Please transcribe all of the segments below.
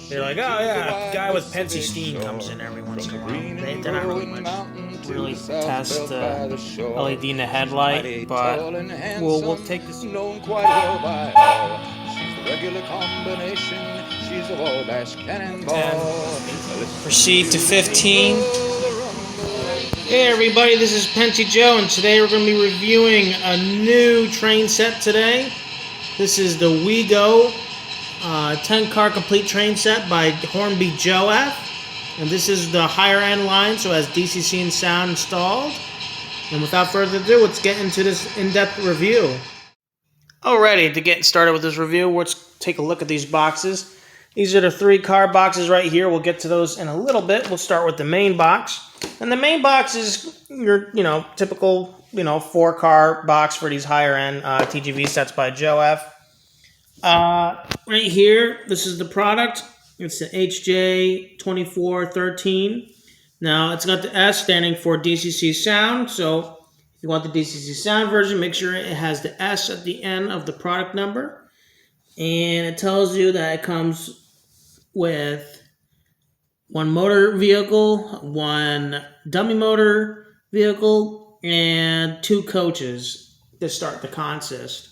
They're like, oh yeah, guy with Pensy Steam comes in every once in a while. They're not really much really test LED in the headlight, but we'll take this. Known quite well by all. She's the regular combination. She's a Wabash cannonball. Proceed to 15. Hey everybody, this is Pensy Joe, and today we're going to be reviewing a new train set today. This is the OUIGO 10-car complete train set by Hornby Jouef. And this is the higher end line, so it has DCC and sound installed. And without further ado, let's get into this in-depth review. Alrighty, to get started with this review, let's take a look at these boxes. These are the 3-car boxes right here. We'll get to those in a little bit. We'll start with the main box. And the main box is your, typical, 4-car box for these higher end TGV sets by Jouef. Right here, this is the product. It's the HJ2413. Now, it's got the S standing for DCC sound. So, if you want the DCC sound version, make sure it has the S at the end of the product number. And it tells you that it comes with one motor vehicle, one dummy motor vehicle, and 2 coaches to start the consist.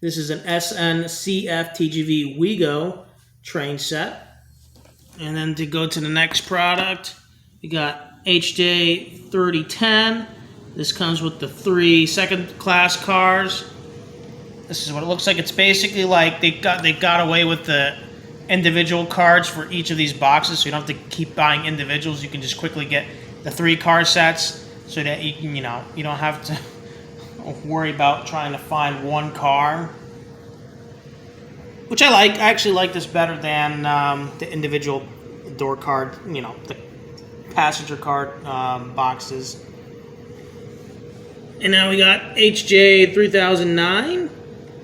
This is an SNCF TGV OUIGO train set. And then to go to the next product, we got HJ3010. This comes with the 3 second-class cars. This is what it looks like. It's basically like they got away with the individual cards for each of these boxes, so you don't have to keep buying individuals. You can just quickly get the 3-car sets, so that you can, you don't have to worry about trying to find one car. Which I like. I actually like this better than the individual door card, the passenger card boxes. And now we got HJ3009.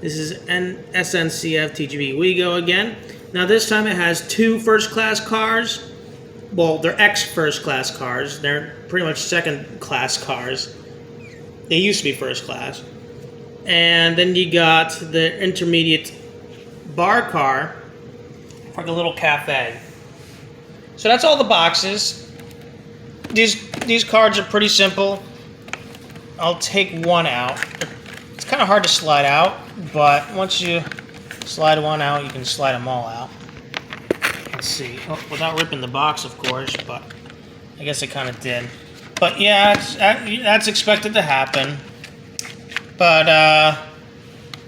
This is an SNCF TGV OUIGO again. Now this time it has 2 first-class cars. Well, they're ex-first-class cars. They're pretty much second-class cars. They used to be first-class. And then you got the intermediate bar car for the little cafe. So that's all the boxes. These cards are pretty simple. I'll take one out. It's kind of hard to slide out, but once you slide one out, you can slide them all out. Let's see. Oh, without ripping the box, of course, but I guess it kind of did. But yeah, that's expected to happen. But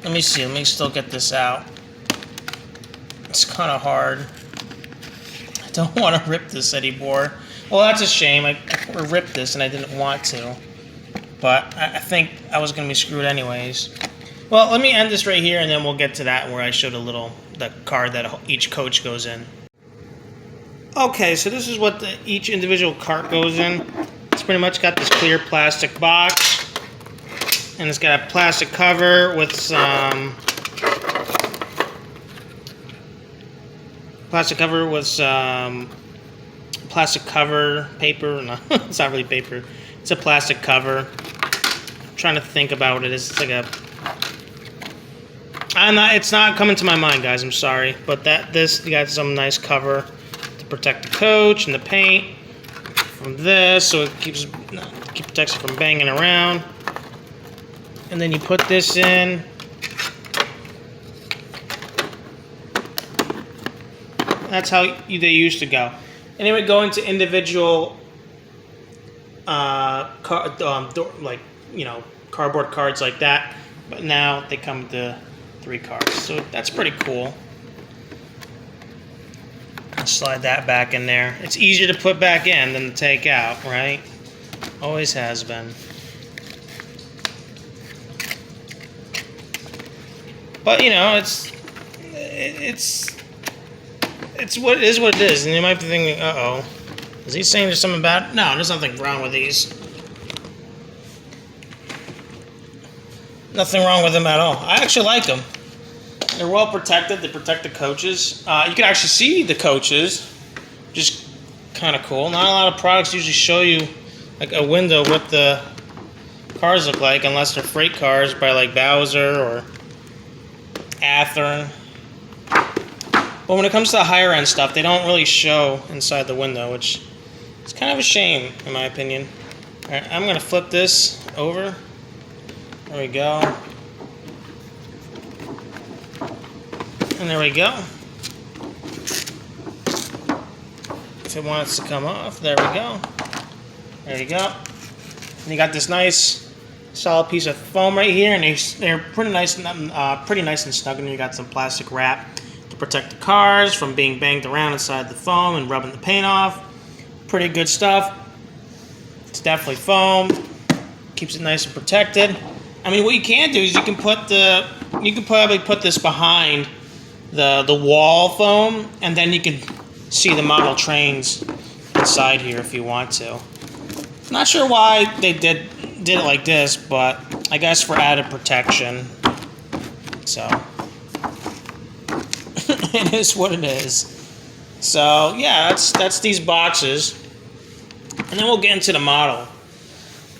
let me see. Let me still get this out. It's kind of hard. I don't want to rip this anymore. Well, that's a shame. I ripped this and I didn't want to. But I think I was going to be screwed anyways. Well, let me end this right here, and then we'll get to that where I showed the card that each coach goes in. Okay, so this is what each individual cart goes in. It's pretty much got this clear plastic box, and it's got a plastic cover with some plastic cover paper. No, it's not really paper. It's a plastic cover. I'm trying to think about what it is. It's like it's not coming to my mind, guys. I'm sorry, but you got some nice cover to protect the coach and the paint from this, so it protects it from banging around. And then you put this in. That's how they used to go. And they would go into individual cardboard cards like that. But now they come with the 3 cards. So that's pretty cool. I'll slide that back in there. It's easier to put back in than to take out, right? Always has been. But it's what it is. What it is, and you might be thinking, "Uh-oh, is he saying there's something bad?" No, there's nothing wrong with these. Nothing wrong with them at all. I actually like them. They're well protected. They protect the coaches. You can actually see the coaches, which is kind of cool. Not a lot of products usually show you like a window what the cars look like, unless they're freight cars by like Bowser or Athearn. But when it comes to the higher end stuff, they don't really show inside the window, which is kind of a shame, in my opinion. All right, I'm going to flip this over. There we go. And there we go. If it wants to come off, there we go. There you go. And you got this nice, solid piece of foam right here, and they're pretty nice and snug. And you got some plastic wrap to protect the cars from being banged around inside the foam and rubbing the paint off. Pretty good stuff. It's definitely foam. Keeps it nice and protected. I mean, what you can do is you can probably put this behind the wall foam, and then you can see the model trains inside here if you want to. Not sure why they did it like this, but I guess for added protection. So it is what it is. So yeah, that's these boxes, and then we'll get into the model.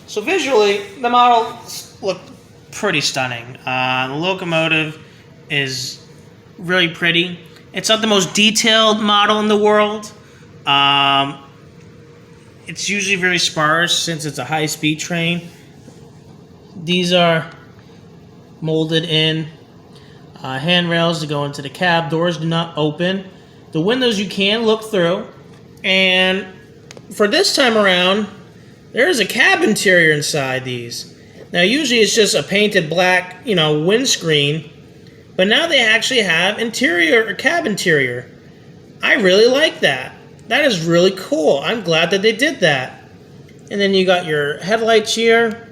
So visually, the model look pretty stunning. The locomotive is really pretty. It's not the most detailed model in the world. It's usually very sparse since it's a high-speed train. These are molded in handrails to go into the cab. Doors do not open. The windows you can look through. And for this time around, there is a cab interior inside these. Now, usually it's just a painted black, windscreen. But now they actually have interior or cab interior. I really like that. That is really cool. I'm glad that they did that. And then you got your headlights here,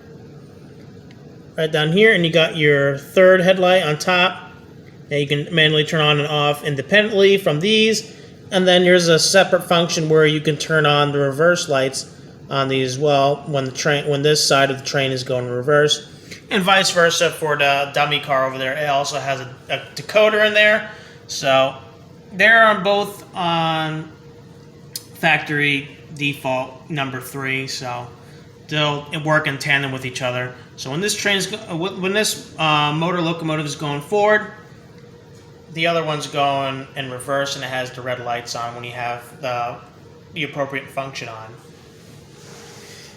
right down here, and you got your third headlight on top. Now you can manually turn on and off independently from these. And then there's a separate function where you can turn on the reverse lights on these as well when this side of the train is going reverse. And vice versa for the dummy car over there. It also has a decoder in there. So they're both on factory default number 3. So they'll work in tandem with each other. So when this motor locomotive is going forward, the other one's going in reverse, and it has the red lights on when you have the appropriate function on.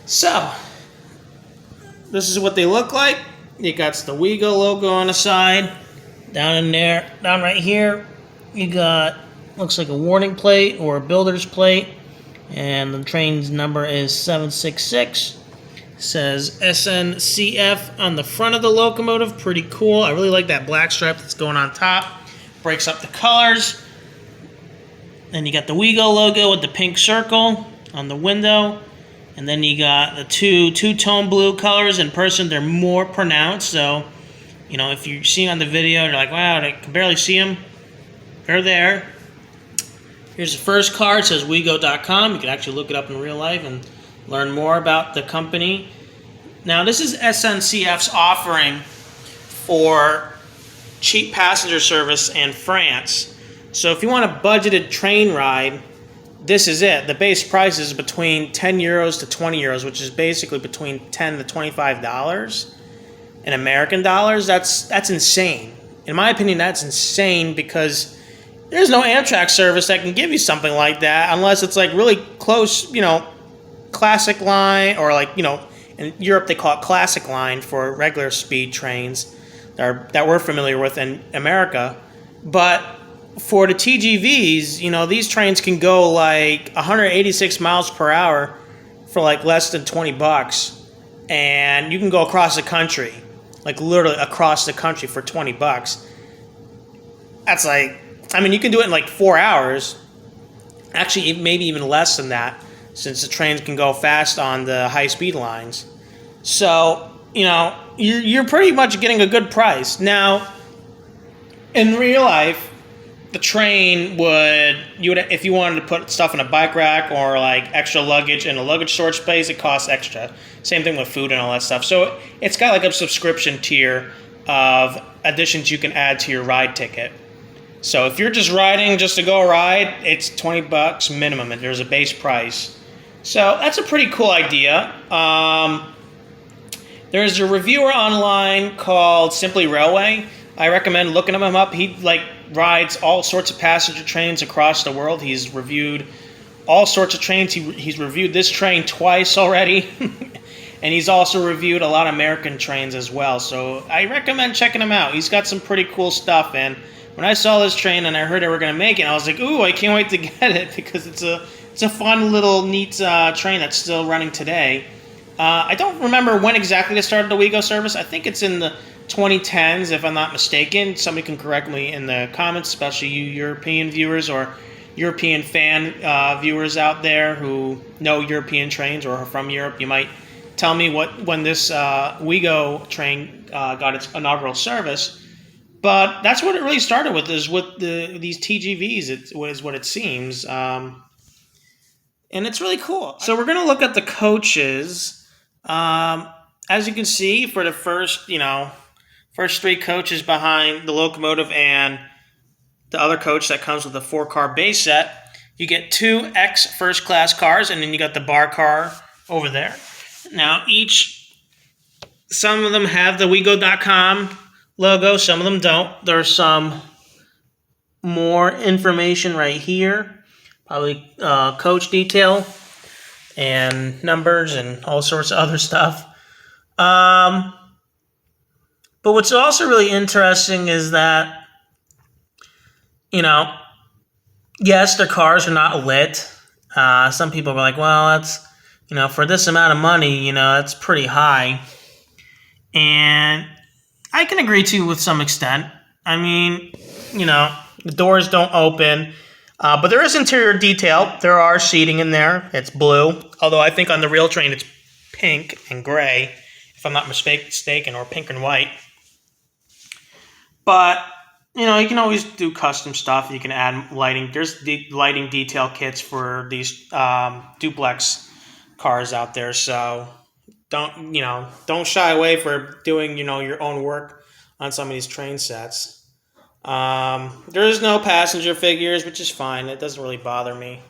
So this is what they look like. You got the OUIGO logo on the side. Down in there, down right here, you got, looks like a warning plate or a builder's plate. And the train's number is 766. It says SNCF on the front of the locomotive. Pretty cool. I really like that black stripe that's going on top. Breaks up the colors. Then you got the OUIGO logo with the pink circle on the window. And then you got the two-tone blue colors. In person, they're more pronounced. So, if you're seeing on the video, you're like, wow, I can barely see them. They're there. Here's the first card. It says OUIGO.com. You can actually look it up in real life and learn more about the company. Now, this is SNCF's offering for cheap passenger service in France. So if you want a budgeted train ride, this is it. The base price is between 10 euros to 20 euros, which is basically between $10 to $25 in American dollars. That's insane. In my opinion, that's insane because there's no Amtrak service that can give you something like that unless it's like really close, classic line, or in Europe they call it classic line for regular speed trains that we're familiar with in America. But for the TGVs, these trains can go like 186 miles per hour for like less than $20, and you can go across the country, like literally across the country for $20. That's you can do it in like 4 hours. Actually, maybe even less than that, since the trains can go fast on the high-speed lines. So, you're pretty much getting a good price. Now, in real life, the train would if you wanted to put stuff in a bike rack or like extra luggage in a luggage storage space, it costs extra. Same thing with food and all that stuff. So it's got like a subscription tier of additions you can add to your ride ticket. So if you're just riding just to go ride, it's $20 minimum, and there's a base price. So that's a pretty cool idea. There's a reviewer online called Simply Railway. I recommend looking him up. He rides all sorts of passenger trains across the world. He's reviewed all sorts of trains. He's reviewed this train twice already. And he's also reviewed a lot of American trains as well. So I recommend checking him out. He's got some pretty cool stuff. And when I saw this train and I heard they were going to make it, I was like, ooh, I can't wait to get it, because it's a fun little neat train that's still running today. I don't remember when exactly they started the OUIGO service. I think it's in the 2010s, if I'm not mistaken. Somebody can correct me in the comments, especially you European viewers or European fan viewers out there who know European trains or are from Europe. You might tell me when this OUIGO train got its inaugural service. But that's what it really started with, is with these TGVs. It is what it seems. And it's really cool. So we're going to look at the coaches. As you can see, for the first 3 coaches behind the locomotive and the other coach that comes with a 4-car base set, you get 2 X first class cars, and then you got the bar car over there. Now, some of them have the OUIGO.com logo, some of them don't. There's some more information right here, probably coach detail and numbers and all sorts of other stuff. But what's also really interesting is that, yes, their cars are not lit. Some people are like, well, that's, for this amount of money, that's pretty high. And I can agree to with some extent. I mean, the doors don't open. But there is interior detail. There are seating in there. It's blue. Although I think on the real train it's pink and gray, if I'm not mistaken, or pink and white. But, you can always do custom stuff. You can add lighting. There's lighting detail kits for these duplex cars out there. So don't shy away for doing, your own work on some of these train sets. There is no passenger figures, which is fine. It doesn't really bother me.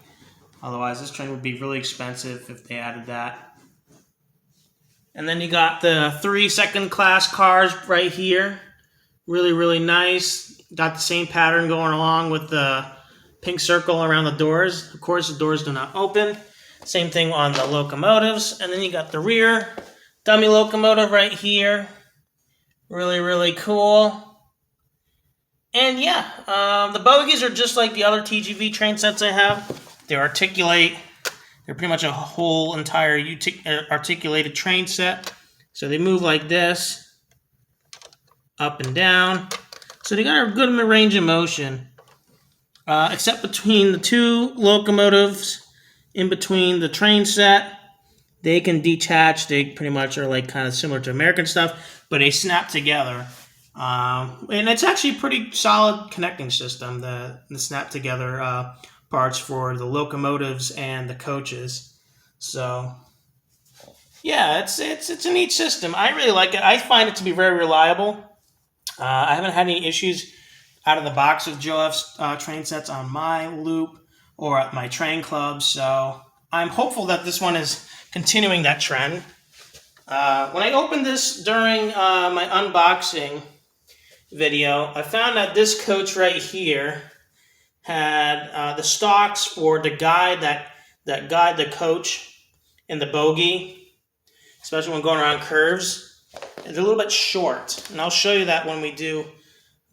Otherwise, this train would be really expensive if they added that. And then you got the 3 second-class cars right here. Really, really nice. Got the same pattern going along with the pink circle around the doors. Of course, the doors do not open. Same thing on the locomotives. And then you got the rear dummy locomotive right here. Really, really cool. And yeah, the bogies are just like the other TGV train sets I have. They articulate. They're pretty much a whole entire articulated train set. So they move like this, up and down. So they got a good range of motion. Except between the 2 locomotives, in between the train set, they can detach. They pretty much are like kind of similar to American stuff, but they snap together. And it's actually a pretty solid connecting system, the snap together parts for the locomotives and the coaches. So yeah, it's a neat system. I really like it. I find it to be very reliable. I haven't had any issues out of the box with Jouef's train sets on my loop or at my train club. So I'm hopeful that this one is continuing that trend. When I opened this during my unboxing video, I found that this coach right here had the stalks for the guide that guide the coach in the bogie, especially when going around curves. They're a little bit short, and I'll show you that when we do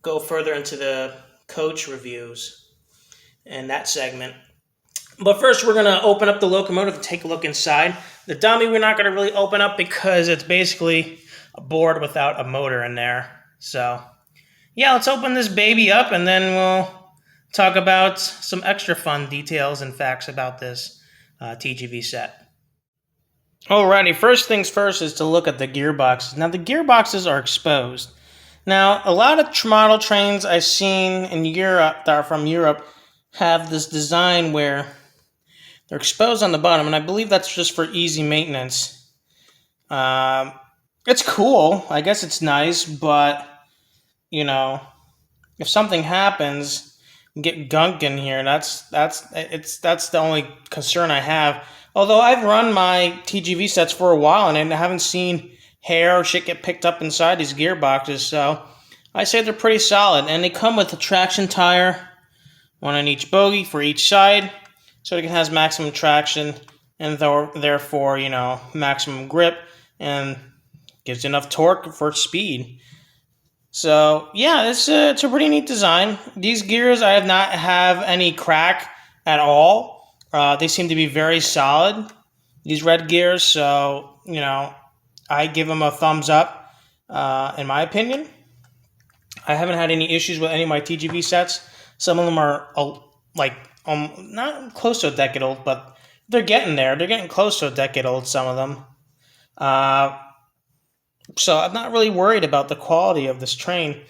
go further into the coach reviews in that segment. But first, we're going to open up the locomotive and take a look inside. The dummy we're not going to really open up because it's basically a board without a motor in there. So yeah, let's open this baby up and then we'll talk about some extra fun details and facts about this TGV set. Alrighty, first things first is to look at the gearboxes. Now the gearboxes are exposed. Now a lot of model trains I've seen in Europe that are from Europe have this design where they're exposed on the bottom, and I believe that's just for easy maintenance. It's cool. I guess it's nice, but if something happens, get gunk in here. That's the only concern I have. Although I've run my TGV sets for a while and I haven't seen hair or shit get picked up inside these gearboxes, so I say they're pretty solid, and they come with a traction tire, one on each bogie for each side, so it has maximum traction and therefore, you know, maximum grip and gives enough torque for speed. So yeah, it's a pretty neat design. These gears I have not have any crack at all. They seem to be very solid, these red gears. So, you know, I give them a thumbs up, in my opinion. I haven't had any issues with any of my TGV sets. Some of them are not close to a decade old, but they're getting there. They're getting close to a decade old, some of them. So I'm not really worried about the quality of this train.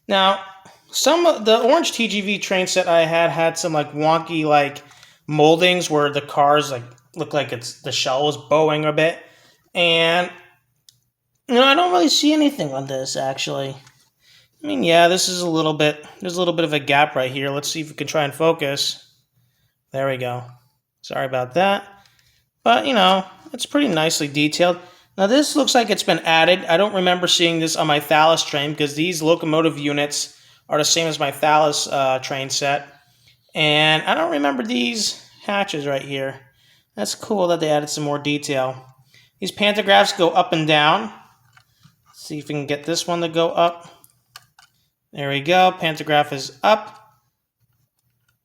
Now, some of the orange TGV train set I had some like wonky like moldings where the cars like look like the shell was bowing a bit, and you know, I don't really see anything on this actually. I mean, yeah, this is there's a little bit of a gap right here. Let's see if we can try and focus. There we go. Sorry about that. But, you know, it's pretty nicely detailed. Now, this looks like it's been added. I don't remember seeing this on my Thalys train because these locomotive units are the same as my Thalys train set. And I don't remember these hatches right here. That's cool that they added some more detail. These pantographs go up and down. Let's see if we can get this one to go up. There we go. Pantograph is up.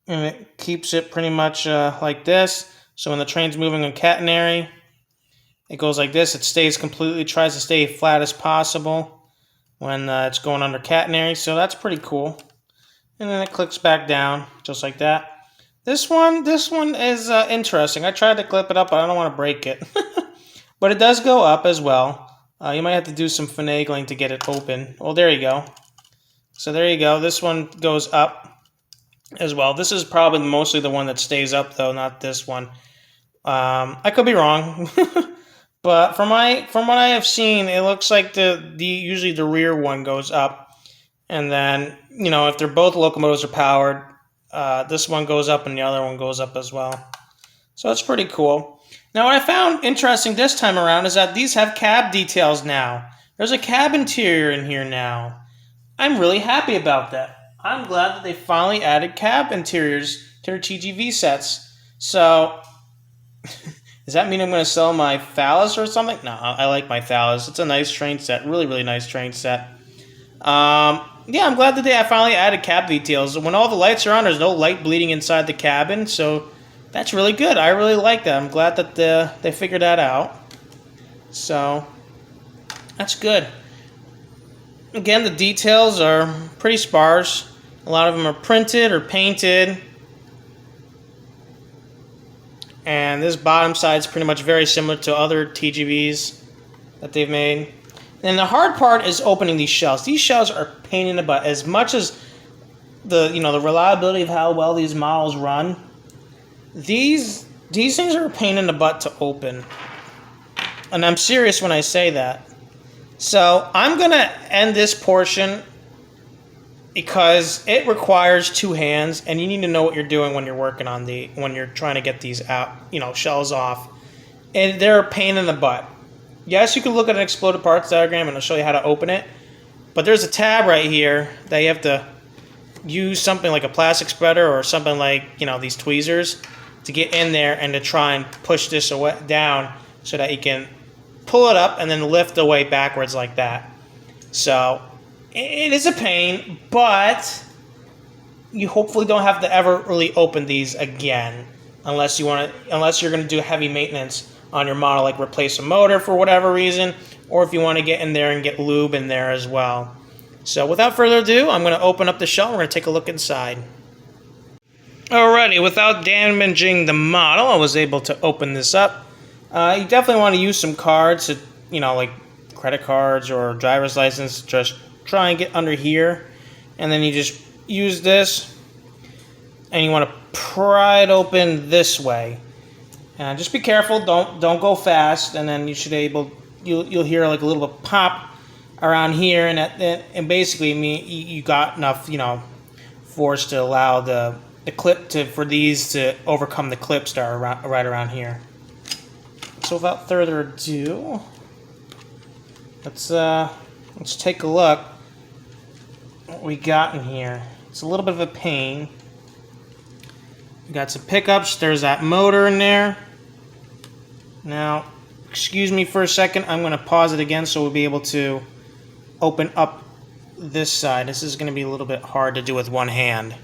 And it keeps it pretty much like this. So when the train's moving on catenary, it goes like this. It tries to stay flat as possible when it's going under catenary. So that's pretty cool. And then it clicks back down just like that. This one is interesting. I tried to clip it up, but I don't want to break it. But it does go up as well. You might have to do some finagling to get it open. Well, there you go. So there you go. This one goes up as well. This is probably mostly the one that stays up, though, not this one. I could be wrong, but from what I have seen, it looks like usually the rear one goes up, and then, you know, if they're both locomotives are powered, this one goes up and the other one goes up as well. So it's pretty cool. Now, what I found interesting this time around is that these have cab details now. There's a cab interior in here now. I'm really happy about that. I'm glad that they finally added cab interiors to their TGV sets. So, does that mean I'm going to sell my Thalys or something? No, I like my Thalys. It's a nice train set. Really, really nice train set. Yeah, I'm glad that they finally added cab details. When all the lights are on, there's no light bleeding inside the cabin. So, that's really good. I really like that. I'm glad that they figured that out. So, that's good. Again, the details are pretty sparse. A lot of them are printed or painted. And this bottom side is pretty much very similar to other TGVs that they've made. And the hard part is opening these shells. These shells are a pain in the butt. As much as the reliability of how well these models run, these things are a pain in the butt to open. And I'm serious when I say that. So I'm going to end this portion because it requires two hands, and you need to know what you're doing when you're working on when you're trying to get these out, shells off. And they're a pain in the butt. Yes, you can look at an exploded parts diagram and I'll show you how to open it. But there's a tab right here that you have to use something like a plastic spreader or something like, these tweezers to get in there and to try and push this down so that you can pull it up and then lift away backwards like that. So it is a pain, but you hopefully don't have to ever really open these again unless you're going to do heavy maintenance on your model, like replace a motor for whatever reason, or if you want to get in there and get lube in there as well. So without further ado, I'm going to open up the shell and we're going to take a look inside. Alrighty, without damaging the model, I was able to open this up. You definitely want to use some cards, like credit cards or driver's license. Just try and get under here, and then you just use this, and you want to pry it open this way. And just be careful, don't go fast, and then you'll hear like a little bit pop around here, and basically you got enough force to allow the clip for these to overcome the clips that are right around here. So without further ado, let's take a look. what we got in here. It's a little bit of a pain. We got some pickups. There's that motor in there. Now, excuse me for a second. I'm going to pause it again so we'll be able to open up this side. This is going to be a little bit hard to do with one hand.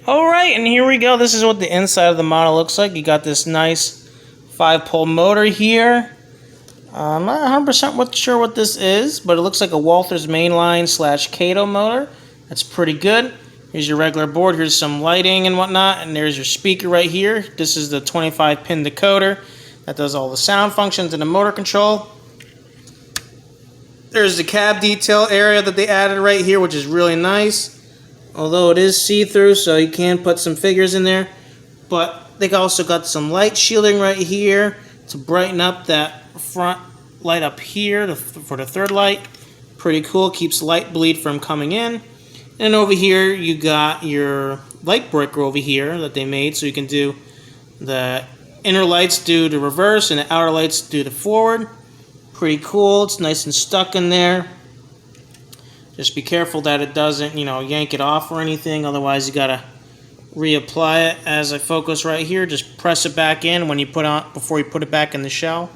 Alright, and here we go. This is what the inside of the model looks like. You got this nice 5-pole motor here. I'm not 100% sure what this is, but it looks like a Walthers mainline / Kato motor. That's pretty good. Here's your regular board. Here's some lighting and whatnot, and there's your speaker right here. This is the 25-pin decoder that does all the sound functions and the motor control. There's the cab detail area that they added right here, which is really nice. Although it is see-through, so you can put some figures in there. But they also got some light shielding right here to brighten up that front light up here for the third light. Pretty cool, keeps light bleed from coming in. And over here you got your light breaker over here that they made, so you can do the inner lights do the reverse and the outer lights do the forward. Pretty cool. It's nice and stuck in there. Just be careful that it doesn't, yank it off or anything. Otherwise, you gotta reapply it. As I focus right here, just press it back in when you before you put it back in the shell.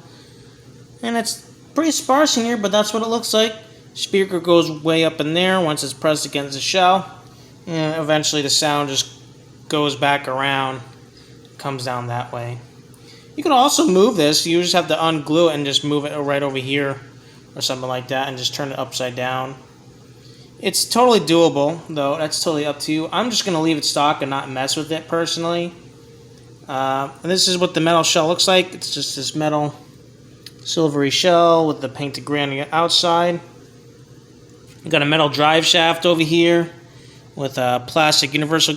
And it's pretty sparse in here, but that's what it looks like. Speaker goes way up in there once it's pressed against the shell. And eventually the sound just goes back around, comes down that way. You can also move this. You just have to unglue it and just move it right over here or something like that and just turn it upside down. It's totally doable, though. That's totally up to you. I'm just going to leave it stock and not mess with it personally. And this is what the metal shell looks like. It's just this metal silvery shell with the painted gray on the outside. You got a metal drive shaft over here with a plastic universal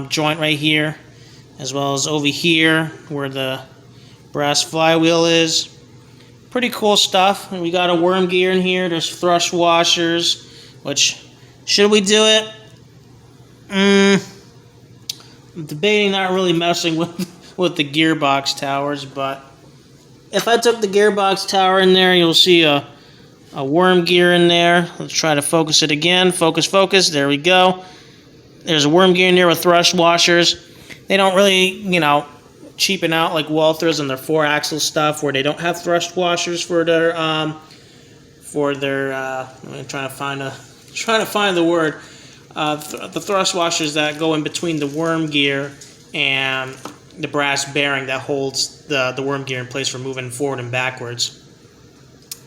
joint right here, as well as over here where the brass flywheel is. Pretty cool stuff. And we got a worm gear in here. There's thrust washers, which, should we do it? I'm debating not really messing with the gearbox towers, but if I took the gearbox tower in there, you'll see a worm gear in there. Let's try to focus it again. Focus, focus. There we go. There's a worm gear in there with thrust washers. They don't really, cheapen out like Walthers and their 4-axle stuff where they don't have thrust washers for their I'm trying to find the word. The thrust washers that go in between the worm gear and the brass bearing that holds the worm gear in place for moving forward and backwards.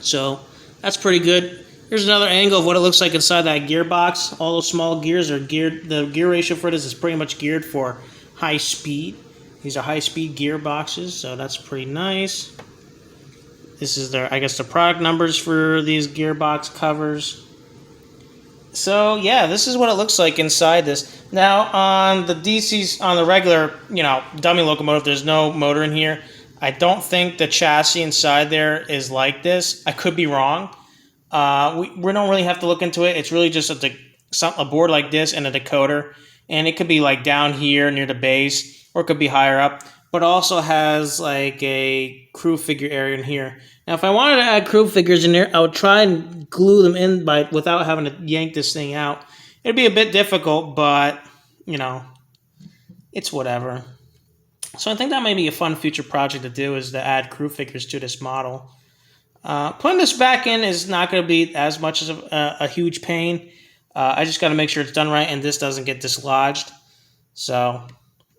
So that's pretty good. Here's another angle of what it looks like inside that gearbox. All those small gears are geared. The gear ratio for this is pretty much geared for high speed. These are high-speed gearboxes, so that's pretty nice. This is the product numbers for these gearbox covers. So yeah, this is what it looks like inside this. Now on the DCs, on the regular, dummy locomotive, there's no motor in here. I don't think the chassis inside there is like this. I could be wrong. We don't really have to look into it. It's really just a board like this and a decoder, and it could be like down here near the base, or it could be higher up, but also has like a crew figure area in here. Now, if I wanted to add crew figures in there, I would try and glue them in without having to yank this thing out. It'd be a bit difficult, but, it's whatever. So I think that may be a fun future project to do, is to add crew figures to this model. Putting this back in is not going to be as much as a huge pain. I just got to make sure it's done right and this doesn't get dislodged. So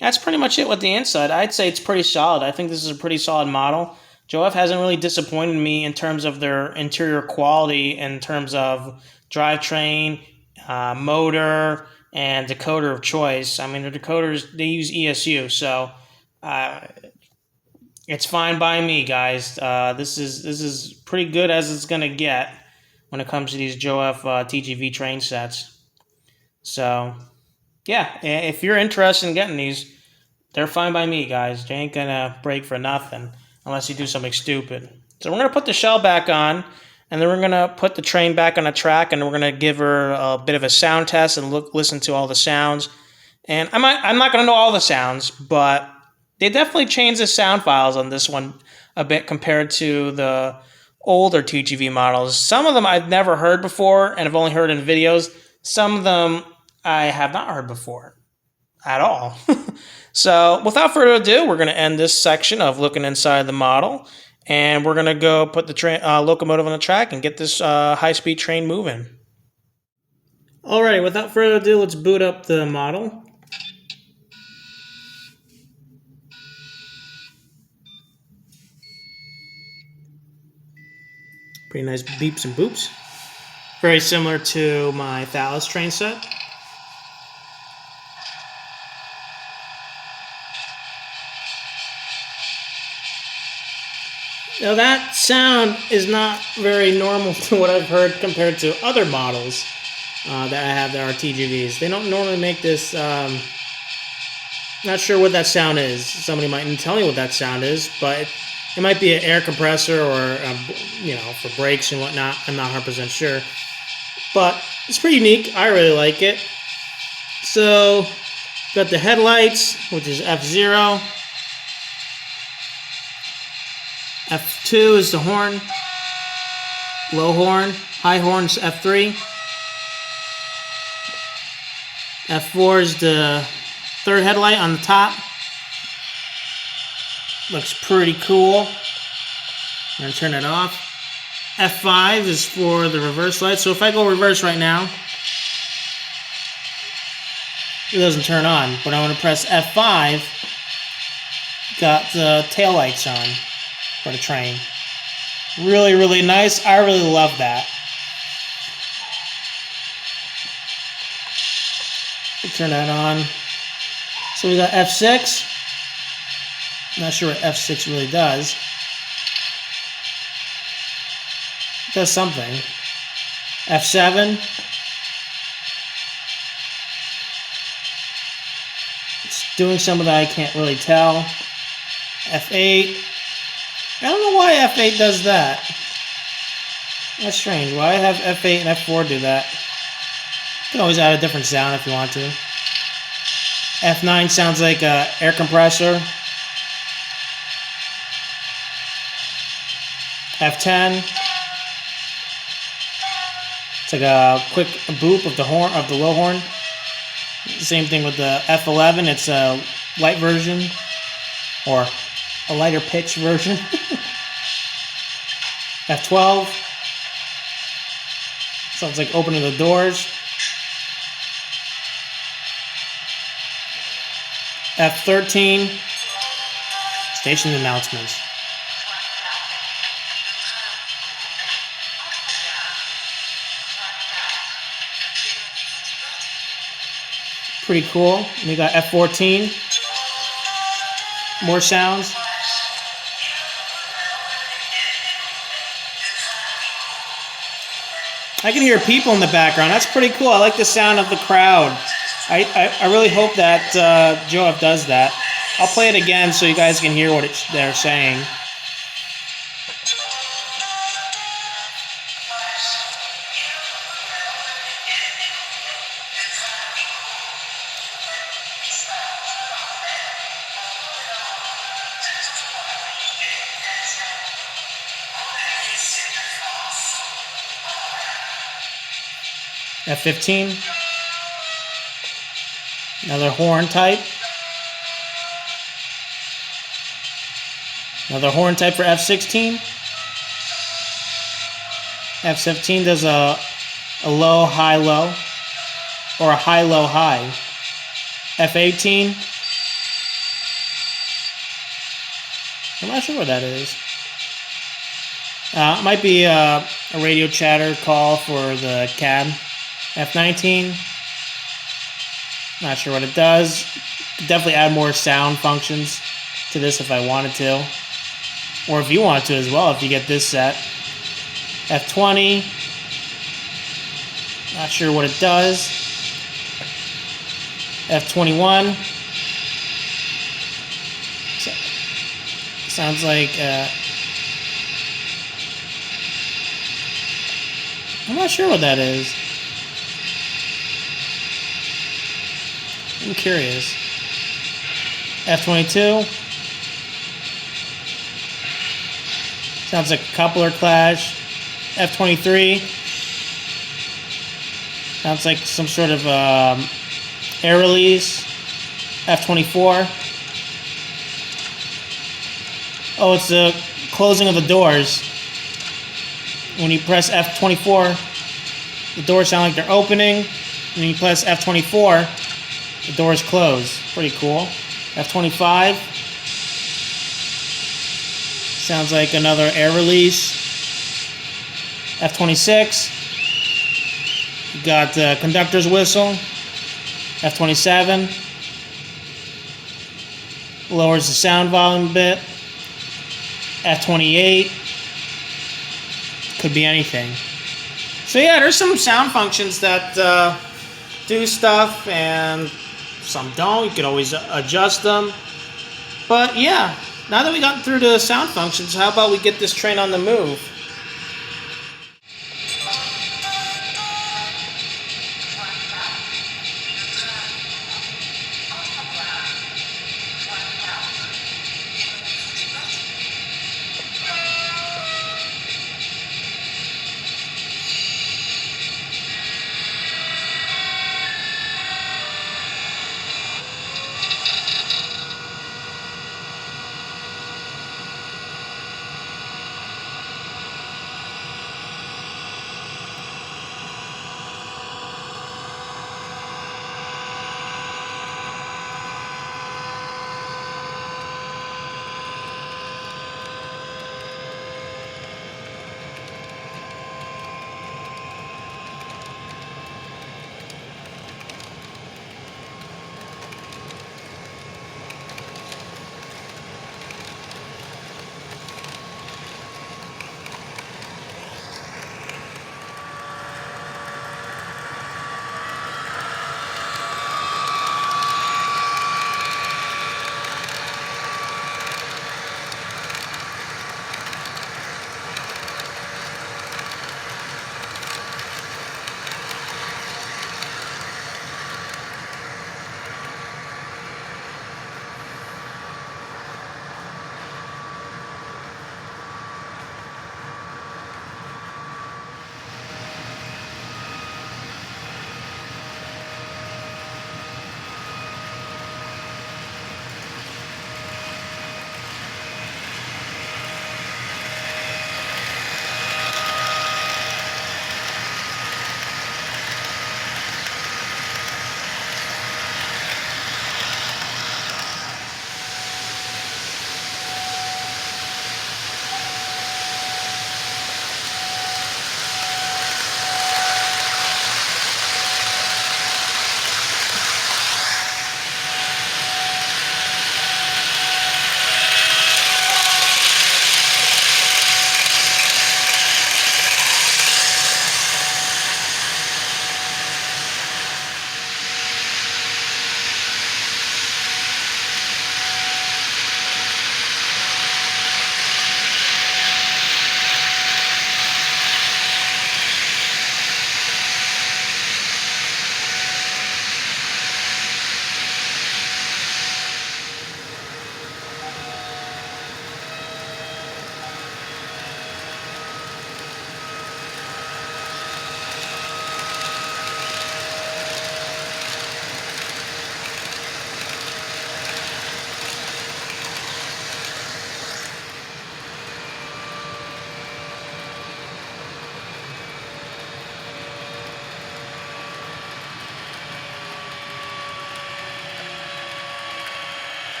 that's pretty much it with the inside. I'd say it's pretty solid. I think this is a pretty solid model. Jouef hasn't really disappointed me in terms of their interior quality, in terms of drivetrain, motor, and decoder of choice. I mean, the decoders, they use ESU, so it's fine by me, guys. This is pretty good as it's going to get when it comes to these Jouef TGV train sets. So yeah, if you're interested in getting these, they're fine by me, guys. They ain't gonna break for nothing unless you do something stupid. So we're gonna put the shell back on, and then we're gonna put the train back on the track, and we're gonna give her a bit of a sound test and listen to all the sounds. And I'm not gonna know all the sounds, but they definitely changed the sound files on this one a bit compared to the older TGV models. Some of them I've never heard before and have only heard in videos. Some of them I have not heard before at all. So without further ado, we're going to end this section of looking inside the model, and we're going to go put the locomotive on the track and get this high-speed train moving. Alrighty, without further ado, let's boot up the model. Pretty nice beeps and boops. Very similar to my Thales train set. Now that sound is not very normal to what I've heard compared to other models that I have that are TGVs. They don't normally make this, not sure what that sound is. Somebody might tell me what that sound is, but it might be an air compressor or, you know, for brakes and whatnot. I'm not 100% sure. But it's pretty unique. I really like it. So, got the headlights, which is F0. F2 is the horn. Low horn. High horn's F3. F4 is the third headlight on the top. Looks pretty cool. I'm going to turn it off. F5 is for the reverse light. So if I go reverse right now, it doesn't turn on. But I'm going to press F5. Got the tail lights on for the train. Really, really nice. I really love that. Turn that on. So we got F6. Not sure what F6 really does. It does something. F7. It's doing something that I can't really tell. F8. I don't know why F8 does that. That's strange. Why I have F8 and F4 do that? You can always add a different sound if you want to. F9 sounds like an air compressor. F10. It's like a quick boop of the horn, of the low horn. Same thing with the F11. It's a light version, or a lighter pitch version. F12. Sounds like opening the doors. F13. Station announcements. Pretty cool. We got F14. More sounds. I can hear people in the background. That's pretty cool. I like the sound of the crowd. I really hope that Jouef does that. I'll play it again so you guys can hear what they're saying. F15. Another horn type. Another horn type for F16. F17 does a low, high, low. Or a high, low, high. F18. I'm not sure what that is. It might be a radio chatter call for the cab. F19. Not sure what it does. Could definitely add more sound functions to this if I wanted to. Or if you want to as well, if you get this set. F20. Not sure what it does. F21. Sounds like... I'm not sure what that is. I'm curious. F22. Sounds like a coupler clash. F-23. Sounds like some sort of air release. F-24. Oh, it's the closing of the doors. When you press F-24, the doors sound like they're opening. When you press F-24, the doors close. Pretty cool. F-25. Sounds like another air release. F-26. You got the conductor's whistle. F-27. Lowers the sound volume a bit. F-28. Could be anything. So yeah, there's some sound functions that do stuff and some don't. You could always adjust them. But yeah, now that we got through the sound functions, how about we get this train on the move?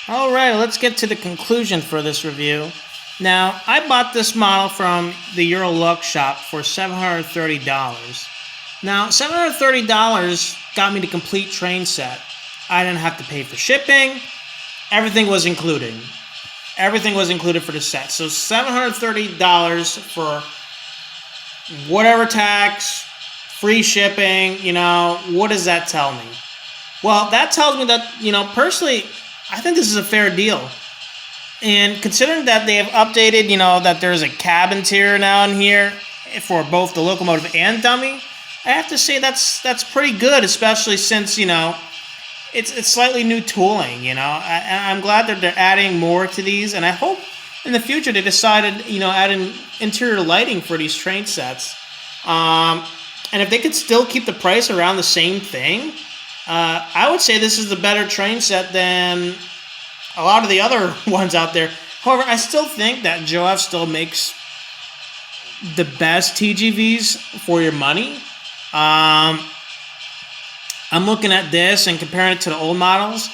All right, let's get to the conclusion for this review. Now, I bought this model from the Eurolokshop for $730. Now, $730 got me the complete train set. I didn't have to pay for shipping. Everything was included. Everything was included for the set. So $730 for whatever tax, free shipping, what does that tell me? Well, that tells me that, personally, I think this is a fair deal. And considering that they have updated, that there's a cab interior now in here for both the locomotive and dummy, I have to say that's pretty good, especially since, it's slightly new tooling, I'm glad that they're adding more to these, and I hope in the future they decided, adding interior lighting for these train sets. And if they could still keep the price around the same thing, I would say this is the better train set than a lot of the other ones out there. However, I still think that Jouef still makes the best TGVs for your money. I'm looking at this and comparing it to the old models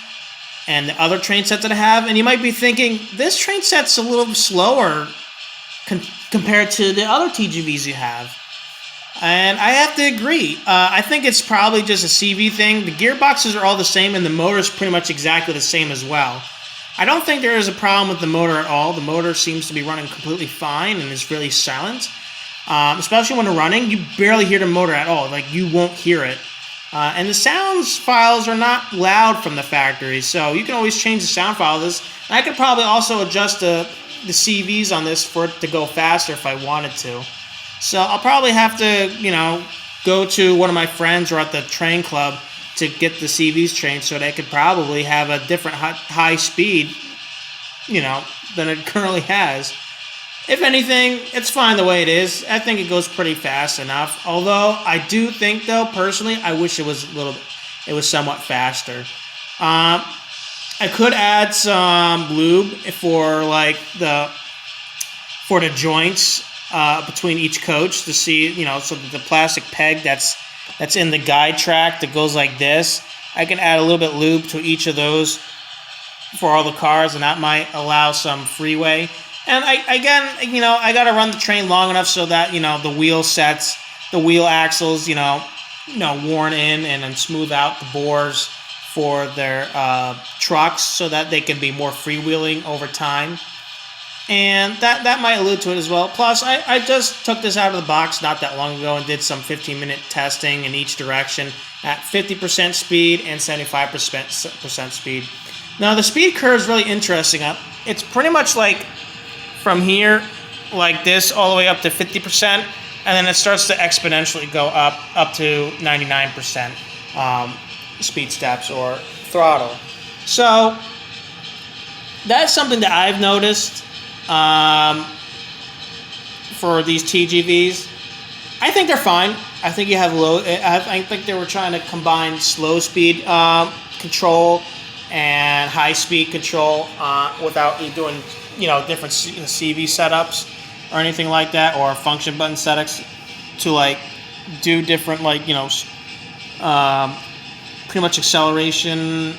and the other train sets that I have, and you might be thinking, this train set's a little slower compared to the other TGVs you have. And I have to agree. I think it's probably just a CV thing. The gearboxes are all the same, and the motor is pretty much exactly the same as well. I don't think there is a problem with the motor at all. The motor seems to be running completely fine and is really silent. Especially when they're running, you barely hear the motor at all. Like, you won't hear it. And the sounds files are not loud from the factory, so you can always change the sound file of this. And I could probably also adjust the CVs on this for it to go faster if I wanted to. So I'll probably have to, go to one of my friends or at the train club to get the CVs changed so they could probably have a different high speed, than it currently has. If anything, it's fine the way it is. I think it goes pretty fast enough. Although I do think, though, personally, I wish it was somewhat faster. I could add some lube for the joints between each coach to see, so that the plastic peg that's in the guide track that goes like this, I can add a little bit lube to each of those for all the cars, and that might allow some freeway. And I got to run the train long enough so that, the wheel sets, the wheel axles, worn in, and then smooth out the bores for their trucks so that they can be more freewheeling over time. And that might allude to it as well. Plus, I just took this out of the box not that long ago and did some 15-minute testing in each direction at 50% speed and 75% speed. Now, the speed curve is really interesting. It's pretty much like from here, like this, all the way up to 50%, and then it starts to exponentially go up to 99% speed steps or throttle. So that's something that I've noticed for these TGVs. I think they're fine. I think you have low. I think they were trying to combine slow speed control and high speed control without you doing different CV setups or anything like that, or function button setups to do different pretty much acceleration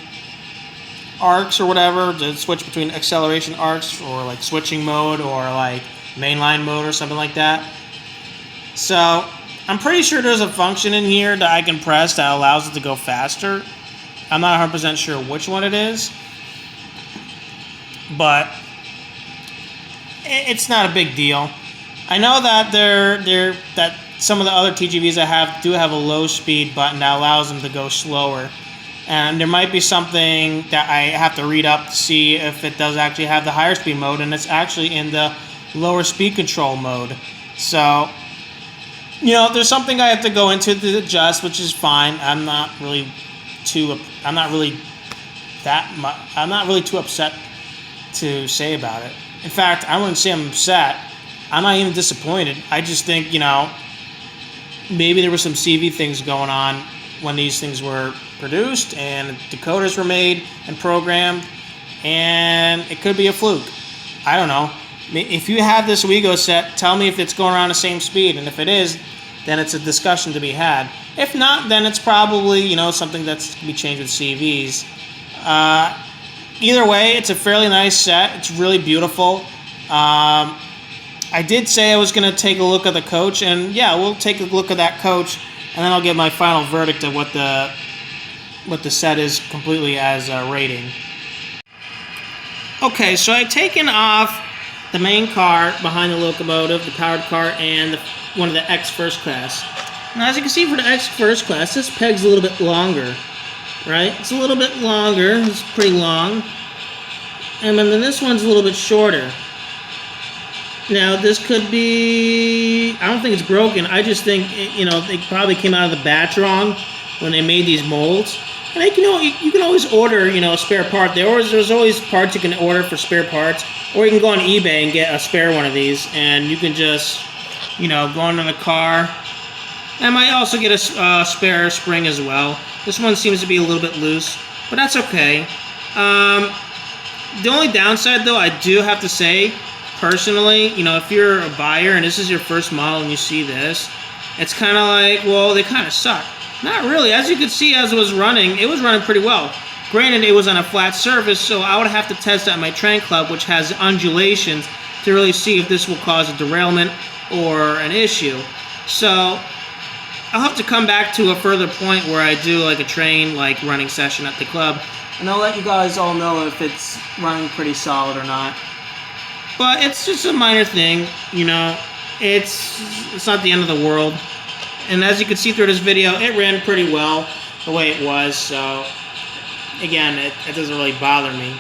arcs or whatever, to switch between acceleration arcs or switching mode or mainline mode or something like that. So I'm pretty sure there's a function in here that I can press that allows it to go faster. I'm not 100% sure which one it is, but it's not a big deal. I know that that some of the other TGVs I have do have a low speed button that allows them to go slower. And there might be something that I have to read up to see if it does actually have the higher speed mode, and it's actually in the lower speed control mode. So, there's something I have to go into to adjust, which is fine. I'm not really too upset to say about it. In fact, I wouldn't say I'm upset. I'm not even disappointed. I just think, maybe there were some CV things going on when these things were produced and decoders were made and programmed, and it could be a fluke. I don't know. If you have this OUIGO set, tell me if it's going around the same speed, and if it is, then it's a discussion to be had. If not, then it's probably, something that's to be changed with CVs. either way, it's a fairly nice set. It's really beautiful. I did say I was going to take a look at the coach, and yeah, we'll take a look at that coach, and then I'll give my final verdict of what the set is completely as a rating. Okay, so I've taken off the main car behind the locomotive, the powered car, and one of the X First Class. Now, as you can see for the X First Class, this peg's a little bit longer, right? It's a little bit longer. It's pretty long. And then this one's a little bit shorter. Now, this could be... I don't think it's broken. I just think, they probably came out of the batch wrong when they made these molds. And you can always order, a spare part. There's always parts you can order for spare parts. Or you can go on eBay and get a spare one of these. And you can just, go into the car. I might also get a spare spring as well. This one seems to be a little bit loose, but that's okay. The only downside, though, I do have to say, personally, if you're a buyer and this is your first model and you see this, it's kind of like, well, they kind of suck. Not really. As you could see, as it was running pretty well. Granted, it was on a flat surface, so I would have to test out my train club, which has undulations, to really see if this will cause a derailment or an issue. So I'll have to come back to a further point where I do like a train running session at the club, and I'll let you guys all know if it's running pretty solid or not. But it's just a minor thing, it's not the end of the world. And as you can see through this video, it ran pretty well the way it was, so again, it doesn't really bother me.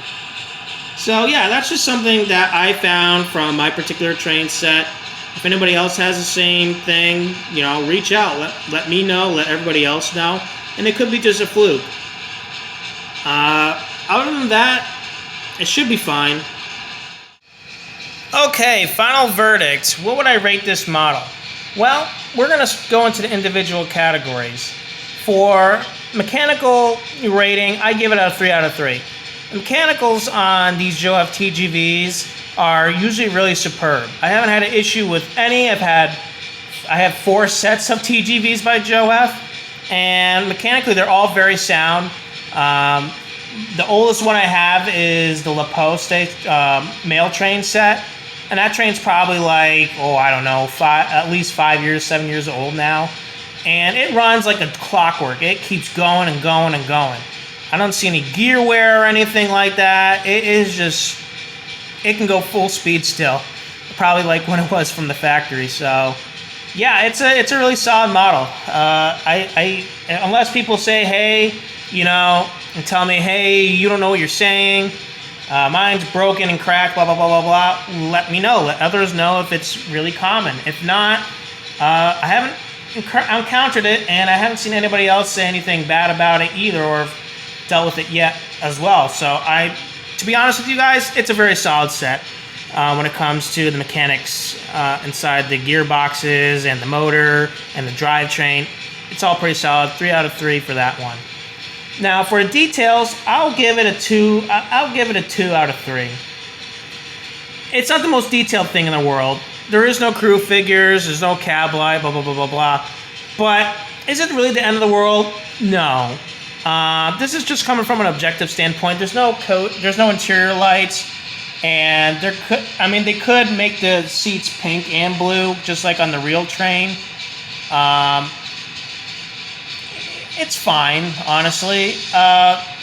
So yeah, that's just something that I found from my particular train set. If anybody else has the same thing, reach out, let me know, let everybody else know, and it could be just a fluke. Other than that, it should be fine. Okay, final verdict. What would I rate this model? Well, we're going to go into the individual categories. For mechanical rating, I give it a 3 out of 3. The mechanicals on these Jouef TGVs are usually really superb. I haven't had an issue with any. I have 4 sets of TGVs by Jouef, and mechanically they're all very sound. The oldest one I have is the La Poste mail train set. And that train's probably at least 5 years, 7 years old now. And it runs like a clockwork. It keeps going and going and going. I don't see any gear wear or anything like that. It can go full speed still. Probably like when it was from the factory. So, yeah, it's a really solid model. Unless people say, hey, and tell me, hey, you don't know what you're saying. Mine's broken and cracked, blah, blah, blah, blah, blah. Let me know. Let others know if it's really common. If not, I haven't encountered it, and I haven't seen anybody else say anything bad about it either, or dealt with it yet as well. So to be honest with you guys, it's a very solid set when it comes to the mechanics inside the gearboxes and the motor and the drivetrain. It's all pretty solid. 3 out of 3 for that one. Now, for the details, I'll give it a 2. I'll give it a 2 out of 3. It's not the most detailed thing in the world. There is no crew figures. There's no cab light. Blah blah blah blah blah. But is it really the end of the world? No. This is just coming from an objective standpoint. There's no coat. There's no interior lights, and they could make the seats pink and blue, just like on the real train. It's fine, honestly.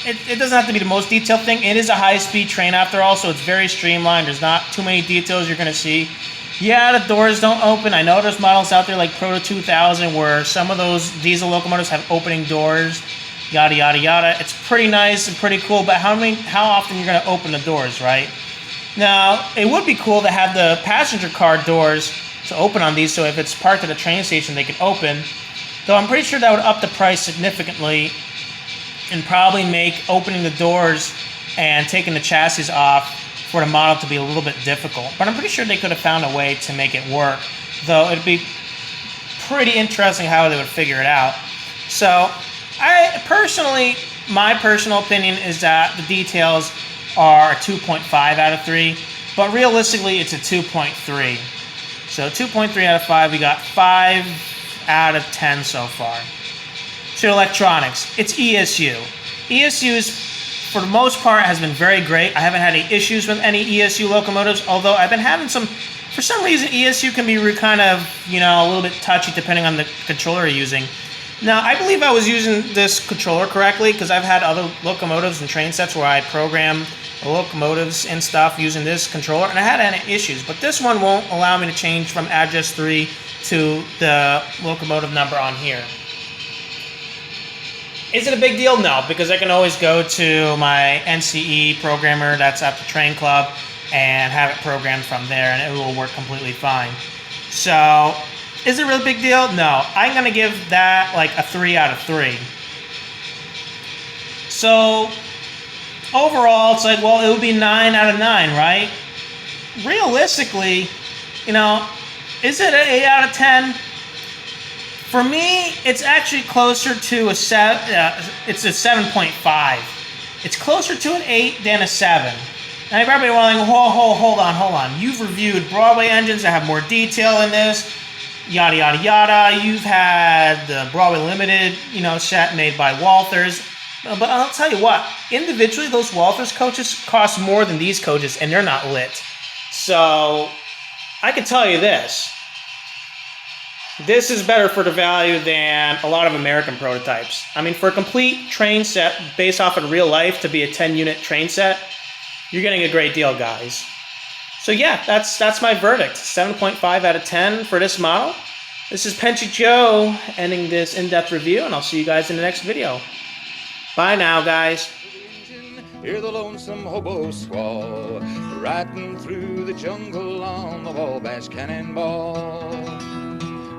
It doesn't have to be the most detailed thing. It is a high-speed train after all, so it's very streamlined. There's not too many details you're going to see. Yeah, the doors don't open. I know there's models out there like Proto 2000 where some of those diesel locomotives have opening doors, yada, yada, yada. It's pretty nice and pretty cool, but how often you're going to open the doors, right? Now, it would be cool to have the passenger car doors to open on these, so if it's parked at a train station, they can open. Though I'm pretty sure that would up the price significantly and probably make opening the doors and taking the chassis off for the model to be a little bit difficult. But I'm pretty sure they could have found a way to make it work. Though it'd be pretty interesting how they would figure it out. So my personal opinion is that the details are a 2.5 out of 3. But realistically, it's a 2.3. So 2.3 out of 5. We got 5 out of 10 so far. So electronics, it's ESU. ESU is for the most part, has been very great. I haven't had any issues with any ESU locomotives, although I've been having some, for some reason, ESU can be kind of, a little bit touchy depending on the controller you're using. Now, I believe I was using this controller correctly because I've had other locomotives and train sets where I program the locomotives and stuff using this controller, and I had any issues. But this one won't allow me to change from address 3 to the locomotive number on here. Is it a big deal? No, because I can always go to my NCE programmer that's at the train club and have it programmed from there, and it will work completely fine. So, is it a really big deal? No. I'm going to give that like a 3 out of 3. So, overall, it's like, well, it would be 9 out of 9, right? Realistically, is it an 8 out of 10? For me, it's actually closer to it's a 7.5. It's closer to an 8 than a 7. Now, you're probably wondering, hold on. You've reviewed Broadway engines that have more detail in this, yada, yada, yada. You've had the Broadway Limited, set made by Walthers. But I'll tell you what, individually, those Walthers coaches cost more than these coaches, and they're not lit. So, I can tell you this. This is better for the value than a lot of American prototypes. I mean, for a complete train set based off of real life to be a 10-unit train set, you're getting a great deal, guys. So yeah, that's my verdict. 7.5 out of 10 for this model. This is Penchy Joe ending this in-depth review, and I'll see you guys in the next video. Bye now, guys. Hear the lonesome hobo squall, riding through the jungle on the Wabash Cannonball.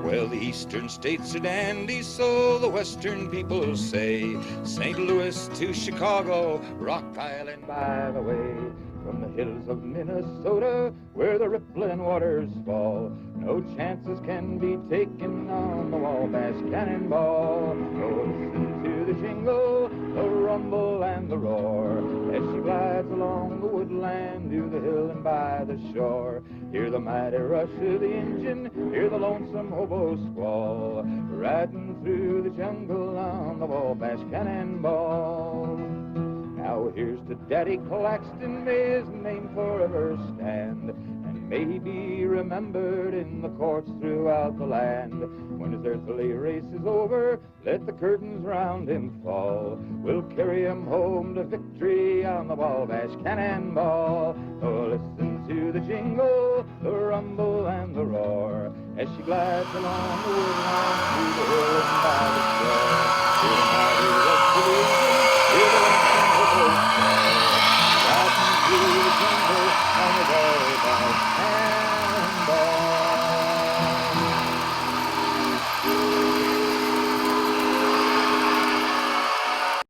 Well, the eastern states are dandy, so the western people say. St. Louis to Chicago, Rock Island by the way. From the hills of Minnesota, where the rippling waters fall, no chances can be taken on the Wabash Cannonball. Oh, listen to the jingle, the rumble and the roar, as she glides along the woodland to the hill and by the shore. Hear the mighty rush of the engine, hear the lonesome hobo squall, riding through the jungle on the Wabash Cannonball. Now here's to Daddy Claxton, may his name forever stand, and may he be remembered in the courts throughout the land. When his earthly race is over, let the curtains round him fall. We'll carry him home to victory on the Wabash Cannonball. Oh, listen to the jingle, the rumble and the roar, as she glides along the woodland